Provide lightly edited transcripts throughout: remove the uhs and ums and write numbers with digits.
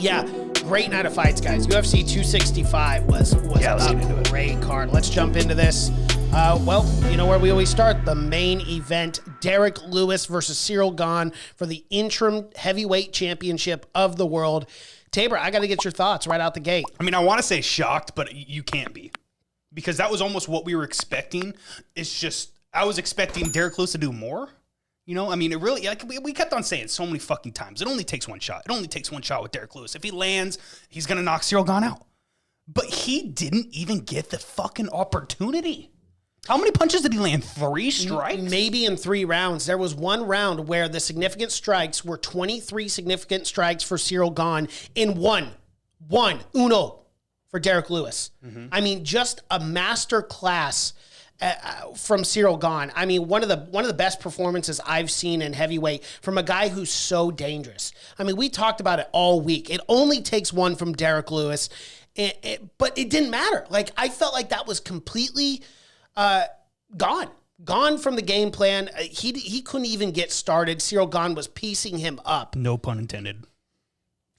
Yeah, great night of fights, guys. UFC 265 was a great card. Let's jump into this. Well, you know where we always start. The main event, Derrick Lewis versus CIRYL GANE for the interim heavyweight championship of the world. Tabor, I got to get your thoughts right out the gate. I mean, I want to say shocked, but you can't be. Because that was almost what we were expecting. It's just, I was expecting Derrick Lewis to do more. You know, I mean, it really, like we kept on saying so many fucking times, it only takes one shot. It only takes one shot with Derrick Lewis. If he lands, he's going to knock CIRYL GANE out. But he didn't even get the fucking opportunity. How many punches did he land? 3 strikes? Maybe in 3 rounds. There was one round where the significant strikes were 23 significant strikes for CIRYL GANE in uno for Derrick Lewis. Mm-hmm. I mean, just a master class from CIRYL GANE. I mean, one of the best performances I've seen in heavyweight from a guy who's so dangerous. I mean, we talked about it all week. It only takes one from Derrick Lewis, but it didn't matter. Like, I felt like that was completely gone from the game plan. He couldn't even get started. CIRYL GANE was piecing him up. No pun intended.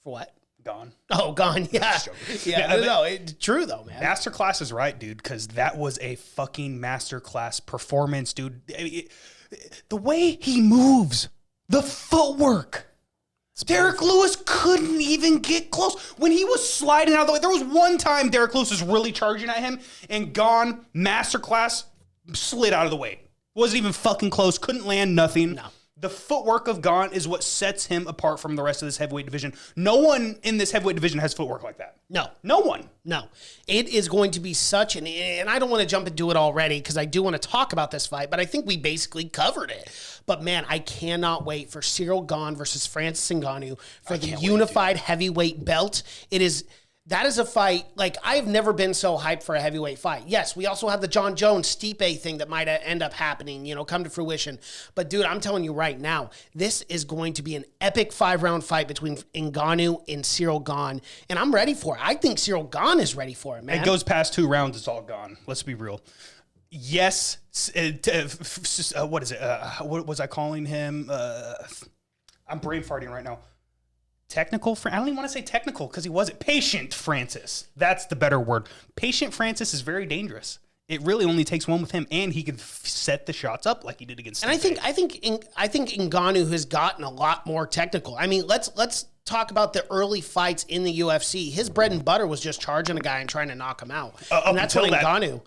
For what? Gone. Oh, gone. Yeah. No, true though, man. Masterclass is right, dude, because that was a fucking masterclass performance, dude. The way he moves, the footwork. Derrick Lewis couldn't even get close. When he was sliding out of the way, there was one time Derrick Lewis was really charging at him, and GANE, masterclass, slid out of the way. Wasn't even fucking close. Couldn't land nothing. No. The footwork of GANE is what sets him apart from the rest of this heavyweight division. No one in this heavyweight division has footwork like that. No. No one. No. It is going to be such and I don't want to jump into it already because I do want to talk about this fight, but I think we basically covered it. But man, I cannot wait for CIRYL GANE versus Francis Ngannou for the unified heavyweight belt. That is a fight, like, I've never been so hyped for a heavyweight fight. Yes, we also have the John Jones Stipe thing that might end up happening, come to fruition. But, dude, I'm telling you right now, this is going to be an epic 5-round fight between Ngannou and CIRYL GANE, and I'm ready for it. I think CIRYL GANE is ready for it, man. It goes past 2 rounds, it's all gone. Let's be real. Yes, what is it? What was I calling him? I'm brain farting right now. Technical, I don't even want to say technical because he wasn't. Patient Francis. That's the better word. Patient Francis is very dangerous. It really only takes one with him, and he could set the shots up like he did against. And I think Ngannou has gotten a lot more technical. I mean, let's talk about the early fights in the UFC. His bread and butter was just charging a guy and trying to knock him out, and that's what Ngannou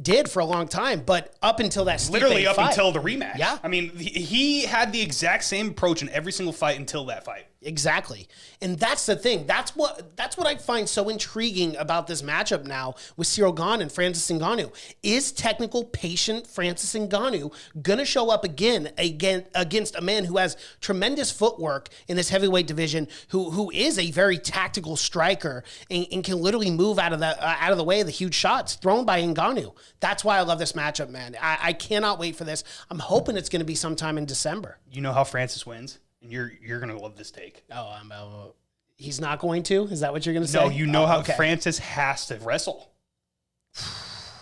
did for a long time, but up until that Stipe literally up fight, until the rematch. Yeah. I mean, he had the exact same approach in every single fight until that fight. Exactly. And that's the thing. That's what I find so intriguing about this matchup now with CIRYL GANE and Francis Ngannou. Is technical, patient Francis Ngannou going to show up again against a man who has tremendous footwork in this heavyweight division, who is a very tactical striker and can literally move out of the way of the huge shots thrown by Ngannou? That's why I love this matchup, man. I cannot wait for this. I'm hoping it's going to be sometime in December. You know how Francis wins? And you're going to love this take. Oh, he's not going to? Is that what you're going to say? No, you know how Francis has to wrestle.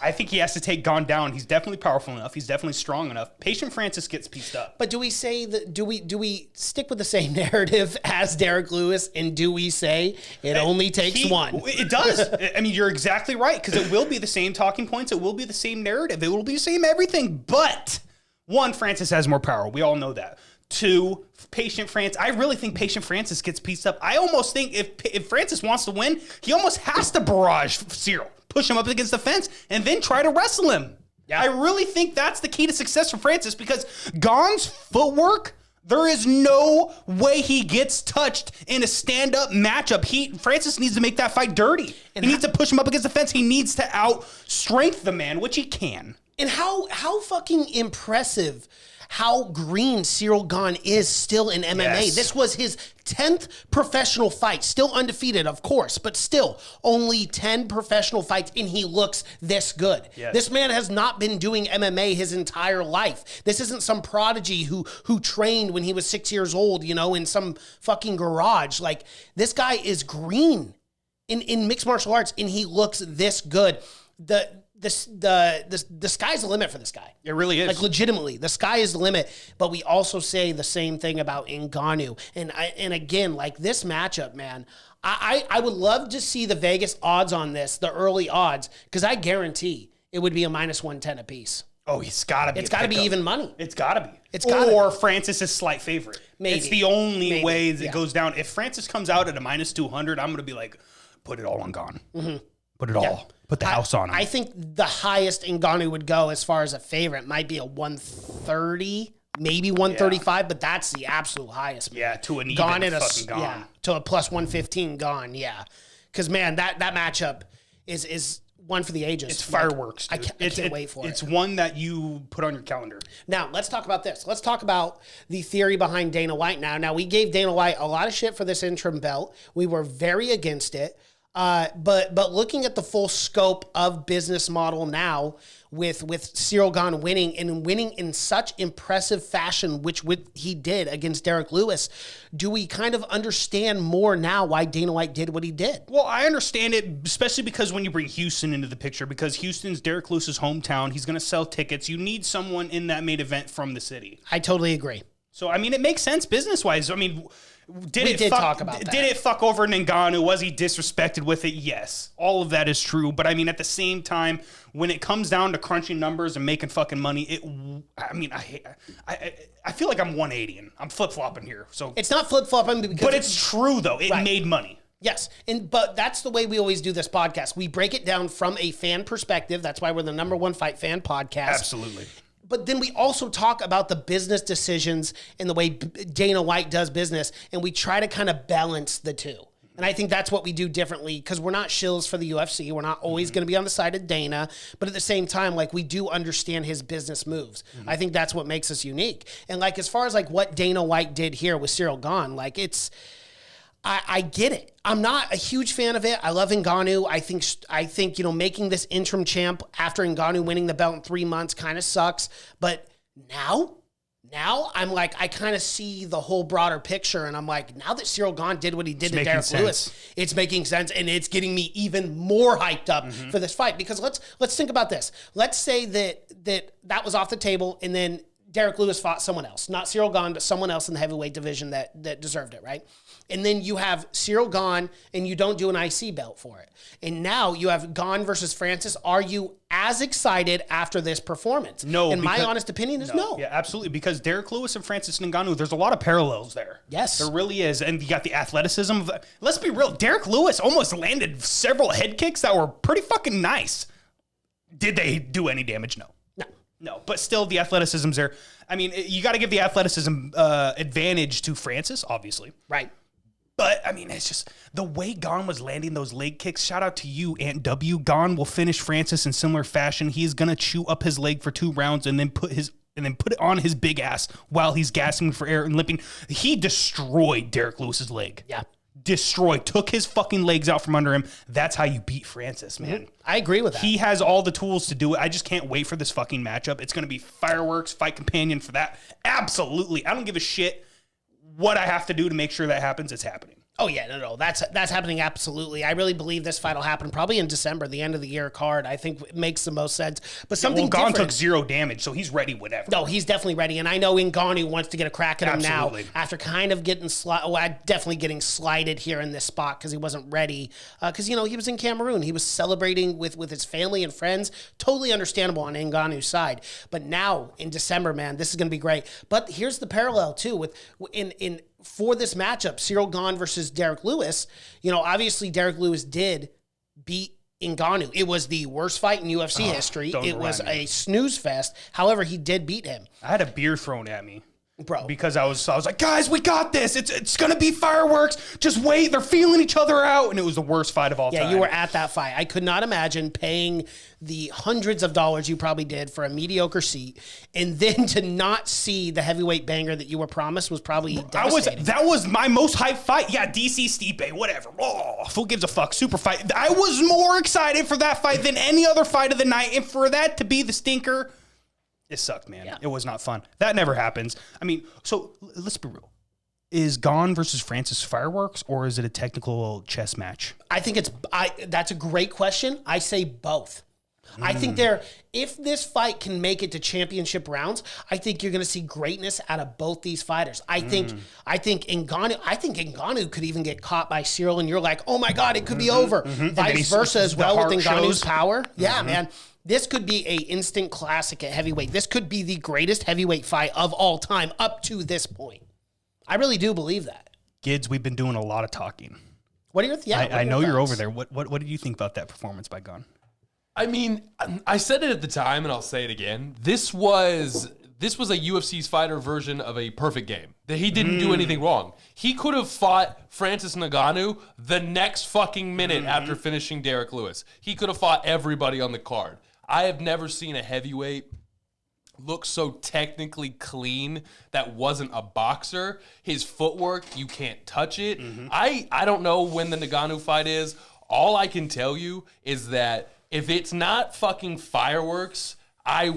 I think he has to take GANE down. He's definitely powerful enough. He's definitely strong enough. Patient Francis gets pieced up. But do we say that? Do we stick with the same narrative as Derrick Lewis? And do we say it only takes one? It does. I mean, you're exactly right, because it will be the same talking points. It will be the same narrative. It will be the same everything. But 1, Francis has more power. We all know that. 2, Patient Francis. I really think Patient Francis gets pieced up. I almost think if Francis wants to win, he almost has to barrage CIRYL, push him up against the fence, and then try to wrestle him. Yeah. I really think that's the key to success for Francis, because GANE's footwork, there is no way he gets touched in a stand-up matchup. Francis needs to make that fight dirty. And he needs to push him up against the fence. He needs to out-strength the man, which he can. And how fucking impressive how green CIRYL GANE is still in MMA. Yes. This was his 10th professional fight, still undefeated, of course, but still only 10 professional fights, and he looks this good. Yes. This man has not been doing MMA his entire life. This isn't some prodigy who trained when he was 6 years old, in some fucking garage. Like, this guy is green in mixed martial arts, and he looks this good. The the sky's the limit for this guy. It really is. Like legitimately, the sky is the limit. But we also say the same thing about Ngannou. And again, like this matchup, man, I would love to see the Vegas odds on this, the early odds, because I guarantee it would be a -110 apiece. Oh, it's got to be. It's got to be even money. It's got to be. It's gotta or Francis is slight favorite. Maybe. It's the only way it Yeah. goes down. If Francis comes out at a -200, I'm going to be like, put it all on Gone. Put it all. Put the house on him. I think the highest Ngannou would go as far as a favorite might be a 130, maybe 135, but that's the absolute highest. Man. Yeah, to an even Gone at fucking Gone. Yeah, to a +115 Gone. Yeah, because man, that matchup is one for the ages. It's fireworks. I Dude. can't wait for it. It's one that you put on your calendar. Now, let's talk about this. Let's talk about the theory behind Dana White now. Now, we gave Dana White a lot of shit for this interim belt. We were very against it. But looking at the full scope of business model now with CIRYL GANE winning and winning in such impressive fashion, which he did against Derrick Lewis, do we kind of understand more now why Dana White did what he did? Well, I understand it, especially because when you bring Houston into the picture, because Houston's Derrick Lewis's hometown, he's going to sell tickets. You need someone in that main event from the city. I totally agree. So, I mean, it makes sense business-wise. I mean, We did talk about that. Did it fuck over Ngannou? Was he disrespected with it? Yes. All of that is true. But, I mean, at the same time, when it comes down to crunching numbers and making fucking money, I feel like I'm 180 and I'm flip-flopping here. So It's not flip-flopping because... But it's true, though. It made money. Yes, but that's the way we always do this podcast. We break it down from a fan perspective. That's why we're the #1 fight fan podcast. Absolutely. But then we also talk about the business decisions and the way Dana White does business, and we try to kind of balance the two. And I think that's what we do differently because we're not shills for the UFC. We're not always going to be on the side of Dana, but at the same time, like we do understand his business moves. I think that's what makes us unique. And like as far as like what Dana White did here with CIRYL GANE, like I get it. I'm not a huge fan of it. I love Ngannou. I think making this interim champ after Ngannou winning the belt in 3 months kind of sucks. But now I'm like, I kind of see the whole broader picture, and I'm like, now that CIRYL GANE did what he did to Derrick Lewis, it's making sense, and it's getting me even more hyped up for this fight. Because let's think about this. Let's say that was off the table, and then Derrick Lewis fought someone else, not CIRYL GANE, but someone else in the heavyweight division that deserved it, right? And then you have CIRYL GANE, and you don't do an IC belt for it. And now you have GANE versus Francis. Are you as excited after this performance? No. And my honest opinion is no. Yeah, absolutely. Because Derrick Lewis and Francis Ngannou, there's a lot of parallels there. Yes. There really is. And you got the athleticism. Let's be real. Derrick Lewis almost landed several head kicks that were pretty fucking nice. Did they do any damage? No. No, but still the athleticism's there. I mean, you got to give the athleticism advantage to Francis, obviously. Right. But, I mean, it's just the way Gane was landing those leg kicks. Shout out to you, Aunt W. Gane will finish Francis in similar fashion. He's going to chew up his leg for 2 rounds and then put it on his big ass while he's gasping for air and limping. He destroyed Derrick Lewis's leg. Yeah. Destroyed. Took his fucking legs out from under him. That's how you beat Francis, man. I agree with that. He has all the tools to do it. I just can't wait for this fucking matchup. It's going to be fireworks, fight companion for that. Absolutely. I don't give a shit what I have to do to make sure that happens. It's happening. Oh yeah, no, that's happening absolutely. I really believe this fight will happen probably in December, the end of the year card. I think it makes the most sense. But something Gane different. took 0 damage, so he's ready whenever. No, he's definitely ready, and I know Ngannou wants to get a crack at him Absolutely. now after kind of getting definitely getting slighted here in this spot because he wasn't ready. Because he was in Cameroon, he was celebrating with his family and friends. Totally understandable on Ngannou's side. But now in December, man, this is going to be great. But here's the parallel too for this matchup, CIRYL GANE versus Derrick Lewis. Obviously Derrick Lewis did beat Ngannou. It was the worst fight in UFC history. It was a snooze fest. However, he did beat him. I had a beer thrown at me. Bro. Because I was like, guys, we got this. It's going to be fireworks. Just wait. They're feeling each other out. And it was the worst fight of all time. Yeah, you were at that fight. I could not imagine paying the hundreds of dollars you probably did for a mediocre seat and then to not see the heavyweight banger that you were promised was probably devastating. That was my most hyped fight. Yeah, DC Stipe, whatever. Oh, who gives a fuck? Super fight. I was more excited for that fight than any other fight of the night. And for that to be the stinker, it sucked, man. Yeah. It was not fun. That never happens. I mean, so let's be real. Is Gane versus Francis fireworks, or is it a technical chess match? I think that's a great question. I say both. I think if this fight can make it to championship rounds, I think you're going to see greatness out of both these fighters. I think Ngannou could even get caught by CIRYL, and you're like, oh my God, it could be over. Vice versa as well with Ngannou's power. Yeah, man. This could be a instant classic at heavyweight. This could be the greatest heavyweight fight of all time up to this point. I really do believe that. Gids, we've been doing a lot of talking. What are your I know you're over there. What did you think about that performance by Gane? I mean, I said it at the time, and I'll say it again. This was a UFC's fighter version of a perfect game. That he didn't do anything wrong. He could have fought Francis Ngannou the next fucking minute after finishing Derrick Lewis. He could have fought everybody on the card. I have never seen a heavyweight look so technically clean that wasn't a boxer. His footwork, you can't touch it. I don't know when the Ngannou fight is. All I can tell you is that if it's not fucking fireworks, I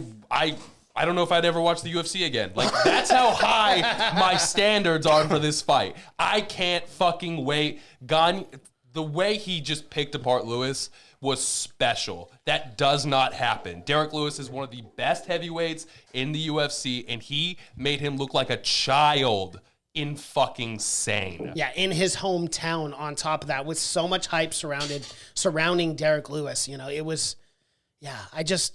don't know if I'd ever watch the UFC again. Like, that's how high my standards are for this fight. I can't fucking wait. Gane, the way he just picked apart Lewis was special. That does not happen. Derrick Lewis is one of the best heavyweights in the UFC, and he made him look like a child in fucking sane. Yeah, in his hometown on top of that, with so much hype surrounding Derrick Lewis. You know, it was,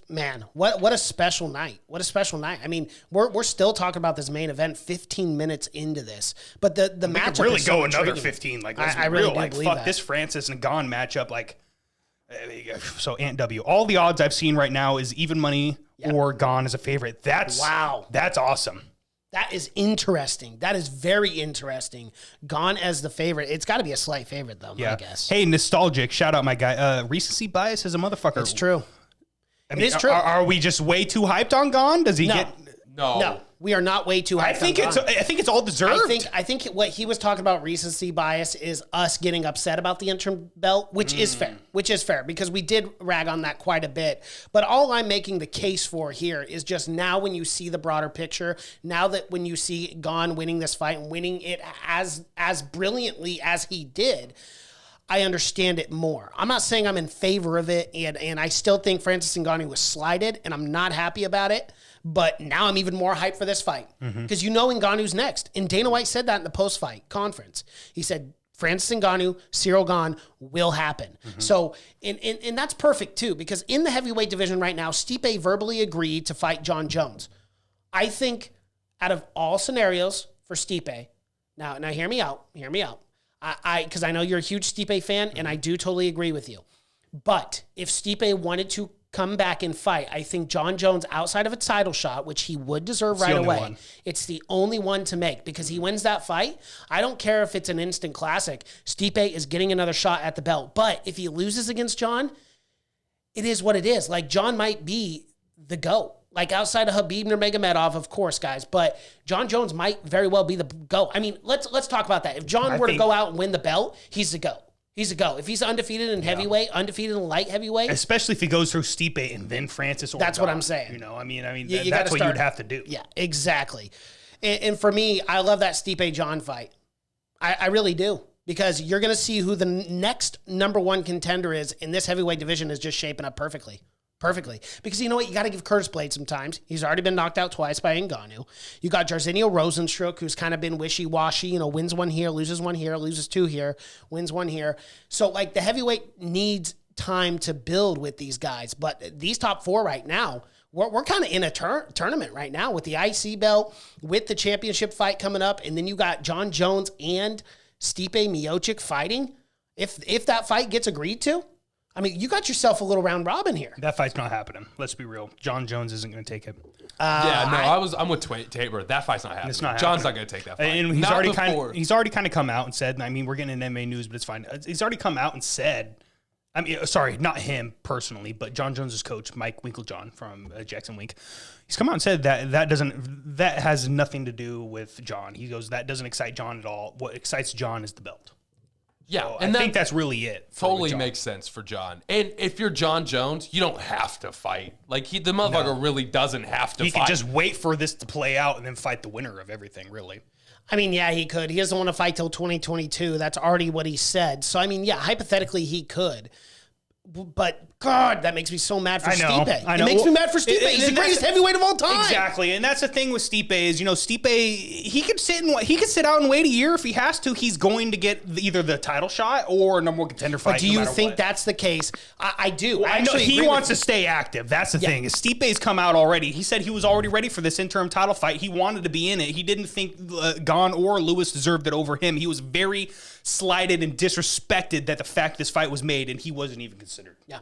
man, what a special night. What a special night. I mean, we're still talking about this main event 15 minutes into this, but the matchup could really is so go another intriguing. 15. Like, let's I be really real. do Like, believe fuck that. this Francis and Gane matchup. Like, so Ant W. All the odds I've seen right now is even money or Gane as a favorite. That's awesome. That is interesting. That is very interesting. Gane as the favorite. It's got to be a slight favorite, though, I guess. Hey, nostalgic. Shout out, my guy. Recency bias is a motherfucker. It's true. I mean, it is true. Are we just way too hyped on Gane? Does he get... No. We are not way too high. I think it's all deserved. I think what he was talking about recency bias is us getting upset about the interim belt, which is fair because we did rag on that quite a bit. But all I'm making the case for here is just now when you see the broader picture, now that when you see Gane winning this fight and winning it as brilliantly as he did, I understand it more. I'm not saying I'm in favor of it, and I still think Francis Ngannou was slighted, and I'm not happy about it. But now I'm even more hyped for this fight because you know Ngannou's next. And Dana White said that in the post-fight conference. He said, Francis Ngannou, CIRYL GANE will happen. So, and that's perfect too, because in the heavyweight division right now, Stipe verbally agreed to fight Jon Jones. I think out of all scenarios for Stipe, now hear me out. Because I know you're a huge Stipe fan, and I do totally agree with you. But if Stipe wanted to come back and fight, I think Jon Jones, outside of a title shot, which he would deserve right away, it's the only one to make because he wins that fight. I don't care if it's an instant classic. Stipe is getting another shot at the belt. But if he loses against Jon, it is what it is. Like, Jon might be the GOAT. Like, outside of Khabib Nurmagomedov, of course, guys. But Jon Jones might very well be the GOAT. I mean, let's talk about that. If Jon were to go out and win the belt, he's the GOAT. He's a go. If he's undefeated in heavyweight, undefeated in light heavyweight, especially if he goes through Stipe and then Francis. That's what I'm saying. You know, I mean, that's what you'd have to do. Yeah, exactly. And for me, I love that Stipe Jon fight. I really do, because you're going to see who the next number one contender is in this heavyweight division is just shaping up perfectly. Because you know what? You got to give Curtis Blade some time. He's already been knocked out twice by Ngannou. You got Jairzinho Rozenstruik, who's kind of been wishy-washy. You know, wins one here, loses one here, loses two here, wins one here. So, like, the heavyweight needs time to build with these guys. But these top four right now, we're kind of in a tournament right now with the IC belt, with the championship fight coming up, and then you got Jon Jones and Stipe Miocic fighting. If that fight gets agreed to, I mean, you got yourself a little round robin here. That fight's not happening. Let's be real. Jon Jones isn't going to take it. I'm with Tabor. That fight's not happening. It's not John's happening. not going to take that fight. And he's already kind of come out and said, I mean, we're getting an MMA news, but it's fine. He's already come out and said, I mean, sorry, not him personally, but Jon Jones's coach, Mike Winklejohn from Jackson Wink. He's come out and said that has nothing to do with Jon. He goes, that doesn't excite Jon at all. What excites Jon is the belt. Yeah, so and I think that's really it. Totally makes sense for Jon. And if you're Jon Jones, you don't have to fight. Like, the motherfucker really doesn't have to fight. He can just wait for this to play out and then fight the winner of everything, really. I mean, yeah, he could. He doesn't want to fight till 2022. That's already what he said. So, I mean, yeah, hypothetically, he could. But God, that makes me so mad for I know, Stipe. I know. It makes me mad for Stipe. He's the And greatest heavyweight of all time. Exactly, and that's the thing with Stipe is, Stipe, he could sit out and wait a year if he has to. He's going to get either the title shot or a number one contender fight. But do you think that's the case? I do. Well, I know actually he agree wants with to stay active. That's the thing. Is Stipe's come out already. He said he was already ready for this interim title fight. He wanted to be in it. He didn't think Gane or Lewis deserved it over him. He was very slighted and disrespected that the fact this fight was made, and he wasn't even considered. Yeah.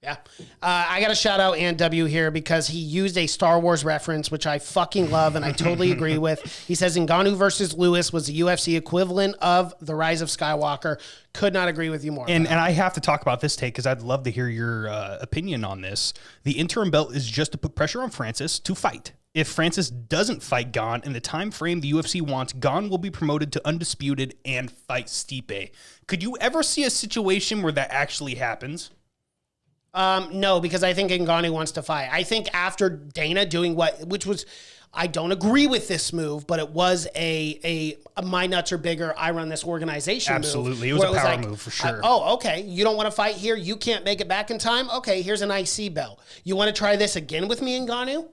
Yeah. I got to shout out NW here because he used a Star Wars reference, which I fucking love and I totally agree with. He says Ngannou versus Lewis was the UFC equivalent of The Rise of Skywalker. Could not agree with you more. And I have to talk about this take because I'd love to hear your opinion on this. The interim belt is just to put pressure on Francis to fight. If Francis doesn't fight Gane in the time frame the UFC wants, Gane will be promoted to undisputed and fight Stipe. Could you ever see a situation where that actually happens? No, because I think Ngannou wants to fight. I think after Dana doing which was, I don't agree with this move, but it was a my nuts are bigger, I run this organization Absolutely. move. It was a power move for sure. Okay. You don't want to fight here. You can't make it back in time. Okay, here's an IC belt. You want to try this again with me, Ngannou?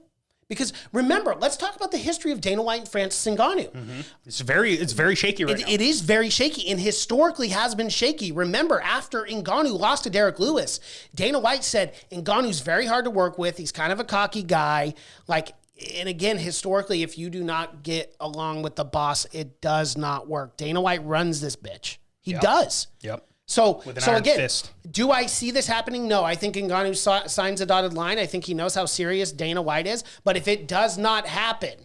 Because remember, let's talk about the history of Dana White and Francis Ngannou. Mm-hmm. It's very shaky right now. It is very shaky and historically has been shaky. Remember, after Ngannou lost to Derrick Lewis, Dana White said Ngannou's very hard to work with. He's kind of a cocky guy. And again, historically, if you do not get along with the boss, it does not work. Dana White runs this bitch. He does. Yep. So again, fist. Do I see this happening? No. I think Ngannou signs a dotted line. I think he knows how serious Dana White is. But if it does not happen,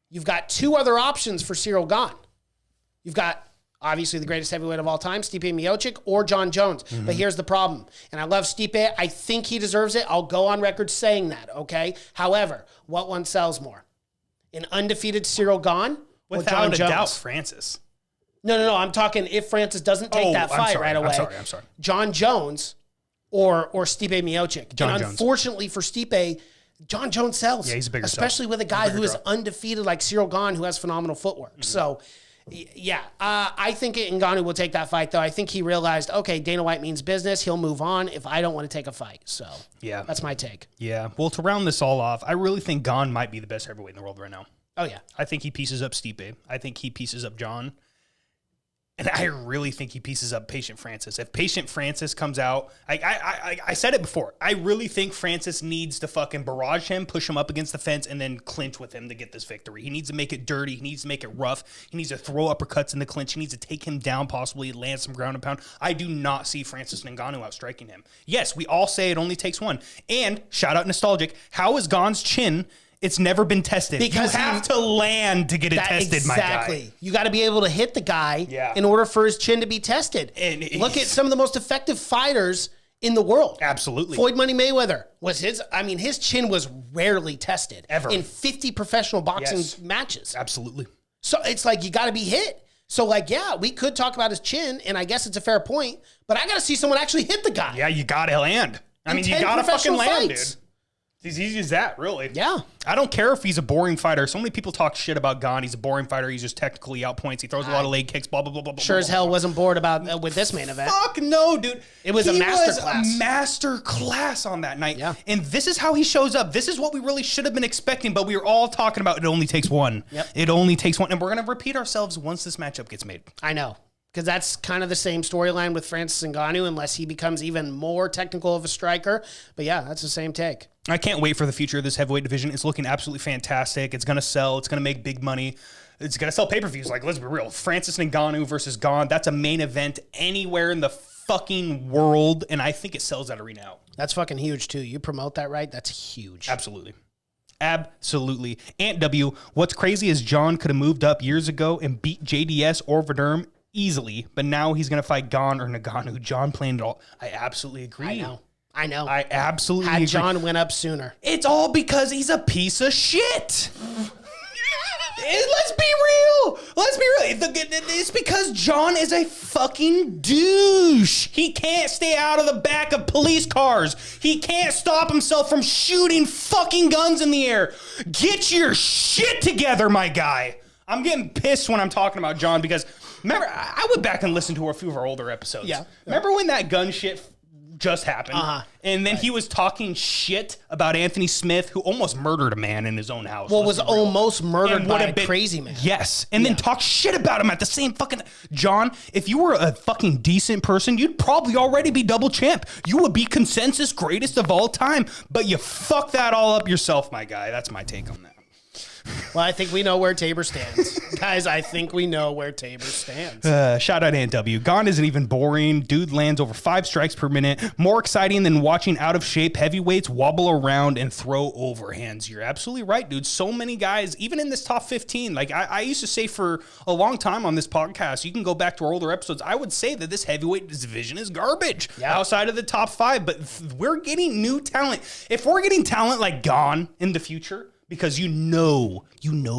you've got two other options for CIRYL GANE. You've got, obviously, the greatest heavyweight of all time, Stipe Miocic, or John Jones. Mm-hmm. But here's the problem. And I love Stipe. I think he deserves it. I'll go on record saying that, okay? However, what one sells more? An undefeated CIRYL GANE or John Without a Jones? doubt, Francis. No. I'm talking if Francis doesn't take that fight right away. I'm sorry. John Jones or Stipe Miocic. John Jones. Unfortunately for Stipe, John Jones sells. Yeah, he's a bigger especially sell. with a guy who is draw. undefeated like CIRYL GANE, who has phenomenal footwork. Mm-hmm. So, yeah, I think Ngannou will take that fight, though. I think he realized, okay, Dana White means business. He'll move on if I don't want to take a fight. So, yeah, that's my take. Yeah. Well, to round this all off, I really think Gane might be the best heavyweight in the world right now. Oh, yeah. I think he pieces up Stipe. I think he pieces up John. And I really think he pieces up Patient Francis. If Patient Francis comes out, I said it before. I really think Francis needs to fucking barrage him, push him up against the fence, and then clinch with him to get this victory. He needs to make it dirty. He needs to make it rough. He needs to throw uppercuts in the clinch. He needs to take him down, possibly land some ground and pound. I do not see Francis Ngannou outstriking him. Yes, we all say it only takes one. And shout out Nostalgic. How is Gane's chin? It's never been tested. Because you have to land to get it tested, my guy. Exactly. You got to be able to hit the guy Yeah. in order for his chin to be tested. And look at some of the most effective fighters in the world. Absolutely. Floyd Money Mayweather was his chin was rarely tested. Ever. In 50 professional boxing Yes. matches. Absolutely. So it's like you got to be hit. So yeah, we could talk about his chin, and I guess it's a fair point, but I got to see someone actually hit the guy. Yeah, you got to land. In You 10 got to fucking professional land, fights. dude. It's as easy as that, really. Yeah. I don't care if he's a boring fighter. So many people talk shit about Gane. He's a boring fighter. He's just technically outpoints. He throws a lot of leg kicks, blah, blah, blah, blah, Sure blah, as blah, hell blah. wasn't bored about with this main event. Fuck no, dude. It was a master class. A master class on that night. Yeah. And this is how he shows up. This is what we really should have been expecting, but we were all talking about it only takes one. Yep. It only takes one. And we're going to repeat ourselves once this matchup gets made. I know. Because that's kind of the same storyline with Francis Ngannou, unless he becomes even more technical of a striker. But yeah, that's the same take. I can't wait for the future of this heavyweight division. It's looking absolutely fantastic. It's going to sell. It's going to make big money. It's going to sell pay-per-views. Like, let's be real. Francis Ngannou versus Gane, that's a main event anywhere in the fucking world. And I think it sells that arena out. That's fucking huge, too. You promote that right, that's huge. Absolutely. Absolutely. Ant W, what's crazy is John could have moved up years ago and beat JDS or Verdurm easily, but now he's going to fight Gane or Ngannou. John planned it all. I absolutely agree. I know. I absolutely Had agree. John went up sooner. It's all because he's a piece of shit. Let's be real. It's because John is a fucking douche. He can't stay out of the back of police cars. He can't stop himself from shooting fucking guns in the air. Get your shit together, my guy. I'm getting pissed when I'm talking about John because remember, I went back and listened to a few of our older episodes. Yeah. Remember when that gun shit just happened. Uh-huh. And then he was talking shit about Anthony Smith, who almost murdered a man in his own house. Well, was almost murdered And by would a have been- crazy man. Yes. And then talk shit about him at the same fucking... John, if you were a fucking decent person, you'd probably already be double champ. You would be consensus greatest of all time. But you fucked that all up yourself, my guy. That's my take on that. Well, I think we know where Tabor stands. Guys, I think we know where Tabor stands. Shout out NW. Gone isn't even boring. Dude lands over 5 strikes per minute. More exciting than watching out of shape heavyweights wobble around and throw overhands. You're absolutely right, dude. So many guys, even in this top 15, like I used to say for a long time on this podcast, you can go back to our older episodes, I would say that this heavyweight division is garbage outside of the top 5, but we're getting new talent. If we're getting talent like Gone in the future, because you know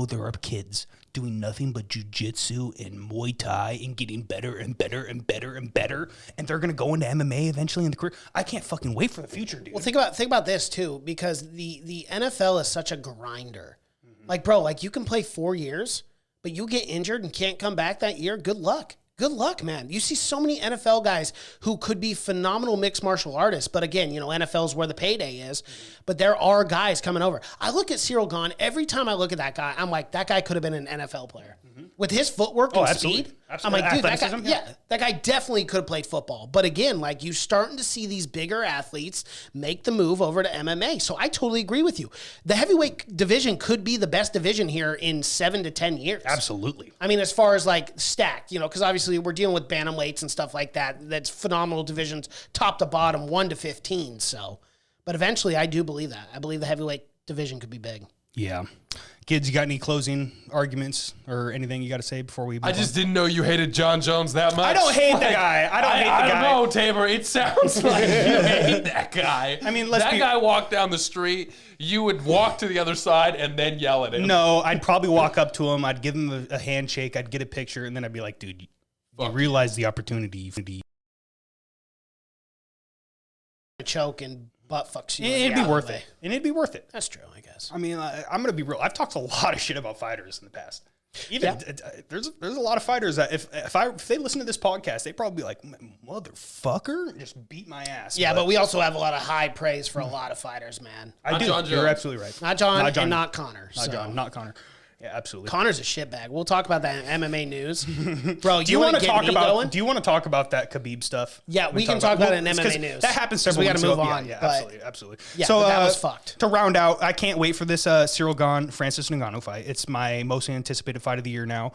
there are kids doing nothing but jiu-jitsu and Muay Thai and getting better and better and better and better, and they're gonna go into MMA eventually in the career. I can't fucking wait for the future, dude. Well, think about this too, because the NFL is such a grinder. Like, bro, like you can play 4 years, but you get injured and can't come back that year. Good luck. Good luck, man. You see so many NFL guys who could be phenomenal mixed martial artists, but again, NFL is where the payday is. But there are guys coming over. I look at CIRYL GANE. Every time I look at that guy, I'm like, that guy could have been an NFL player. With his footwork and absolutely. speed, Absolutely. I'm like, dude, Athleticism, that guy definitely could have played football. But again, like you starting to see these bigger athletes make the move over to MMA. So I totally agree with you. The heavyweight division could be the best division here in 7 to 10 years. Absolutely. I mean, as far as like stacked, because obviously we're dealing with bantamweights and stuff like that. That's phenomenal divisions, top to bottom, 1 to 15. So, but eventually, I do believe that. I believe the heavyweight division could be big. Yeah. Kids, you got any closing arguments or anything you got to say before we move I just didn't know you hated John Jones that much. I don't hate the guy. I don't hate the guy. I don't know, Tabor. It sounds like you hate that guy. I mean, that guy walked down the street. You would walk to the other side and then yell at him. No, I'd probably walk up to him. I'd give him a handshake. I'd get a picture, and then I'd be like, dude, you realize the opportunity. Choke and butt fucks you. It'd be worth it. And it'd be worth it. That's true, I guess. I mean, I'm going to be real. I've talked a lot of shit about fighters in the past. Even there's a lot of fighters that if they listen to this podcast, they probably be like, motherfucker, just beat my ass. Yeah, but we also have a lot of high praise for a lot of fighters, man. I do. John You're Jones. absolutely right. Not John, and not Connor. Not John, not Connor. Yeah, absolutely. Connor's a shitbag. We'll talk about that in MMA news. Bro, Do you want to talk about? going? Do you want to talk about that Khabib stuff? Yeah, we can talk about it in it's MMA 'cause news. That happened several we weeks gotta ago. move on. Yeah, but- absolutely. Yeah, so but that was fucked. To round out, I can't wait for this CIRYL GANE Francis Ngannou fight. It's my most anticipated fight of the year now.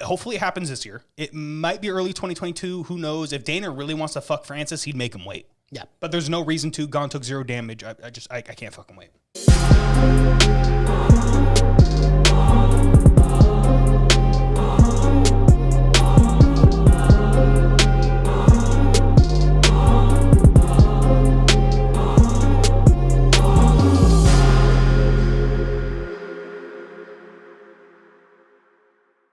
Hopefully it happens this year. It might be early 2022. Who knows? If Dana really wants to fuck Francis, he'd make him wait. Yeah. But there's no reason to. GANE took 0 damage. I can't fucking wait.